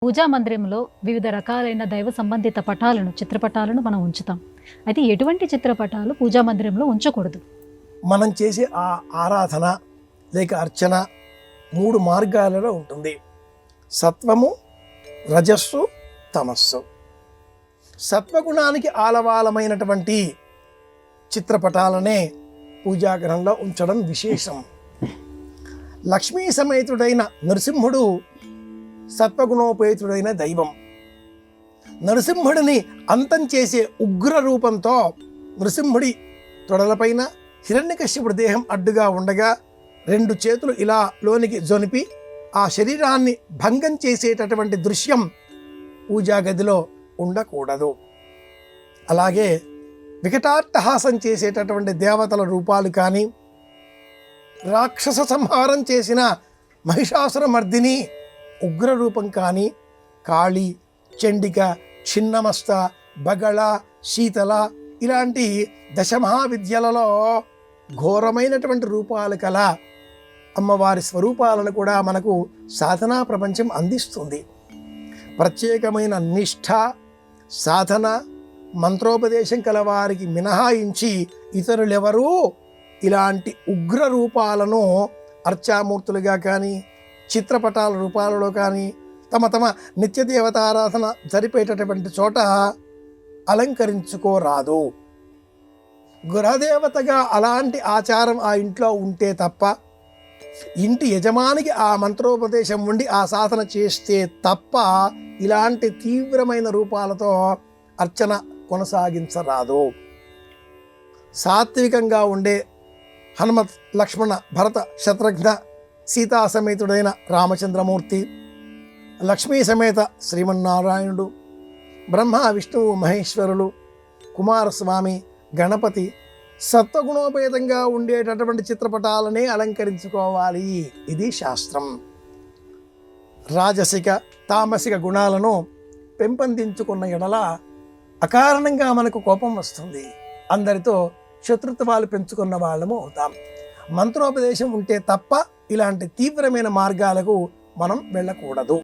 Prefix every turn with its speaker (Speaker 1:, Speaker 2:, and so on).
Speaker 1: పూజా మందిరంలో వివిధ రకాలైన దైవ సంబంధిత పటాలను చిత్రపటాలను మనం ఉంచుతాం. అయితే ఎటువంటి చిత్రపటాలు పూజా మందిరంలో ఉంచకూడదు?
Speaker 2: మనం చేసే ఆ ఆరాధన లేక అర్చన 3 మార్గాలలో ఉంటుంది. సత్వము, రజస్సు, తమస్సు. సత్వగుణానికి ఆలవాలమైనటువంటి చిత్రపటాలనే పూజాగ్రహంలో ఉంచడం విశేషం. లక్ష్మీ సమేతుడైన నరసింహుడు సత్వగుణోపేతుడైన దైవం. నరసింహుడిని అంతం చేసే ఉగ్ర రూపంతో నరసింహుడి తొడలపైన హిరణ్యకశ్యపుడి దేహం అడ్డుగా ఉండగా 2 చేతులు ఇలా లోనికి జొనిపి ఆ శరీరాన్ని భంగం చేసేటటువంటి దృశ్యం పూజా గదిలో ఉండకూడదు. అలాగే వికటాట్టహాసం చేసేటటువంటి దేవతల రూపాలు కానీ, రాక్షస సంహారం చేసిన మహిషాసురమర్దిని ఉగ్ర రూపం కానీ, కాళి, చండిక, చిన్నమస్త, బగళ, శీతల ఇలాంటి దశమహావిద్యలలో ఘోరమైనటువంటి రూపాలు కల అమ్మవారి స్వరూపాలను కూడా మనకు సాధనా ప్రపంచం అందిస్తుంది. ప్రత్యేకమైన నిష్ఠ, సాధన, మంత్రోపదేశం కల వారికి మినహాయించి ఇతరులెవరూ ఇలాంటి ఉగ్ర రూపాలను అర్చామూర్తులుగా కానీ, చిత్రపటాల రూపాలలో కానీ, తమ తమ నిత్యదేవతారాధన జరిపేటటువంటి చోట అలంకరించుకోరాదు. గృహదేవతగా అలాంటి ఆచారం ఆ ఇంట్లో ఉంటే తప్ప, ఇంటి యజమానికి ఆ మంత్రోపదేశం ఉండి ఆ సాధన చేస్తే తప్ప ఇలాంటి తీవ్రమైన రూపాలతో అర్చన కొనసాగించరాదు. సాత్వికంగా ఉండే హనుమత్, లక్ష్మణ, భరత, శత్రుఘ్న, సీతా సమేతుడైన రామచంద్రమూర్తి, లక్ష్మీ సమేత శ్రీమన్నారాయణుడు, బ్రహ్మ, విష్ణువు, మహేశ్వరులు, కుమారస్వామి, గణపతి సత్వగుణోపేతంగా ఉండేటటువంటి చిత్రపటాలనే అలంకరించుకోవాలి. ఇది శాస్త్రం. రాజసిక, తామసిక గుణాలను పెంపొందించుకున్న ఎడల అకారణంగా మనకు కోపం వస్తుంది. అందరితో శత్రుత్వాలు పెంచుకున్న వాళ్ళము అవుతాం. మంత్రోపదేశం ఉంటే తప్ప ఇలాంటి తీవ్రమైన మార్గాలకు మనం వెళ్ళకూడదు.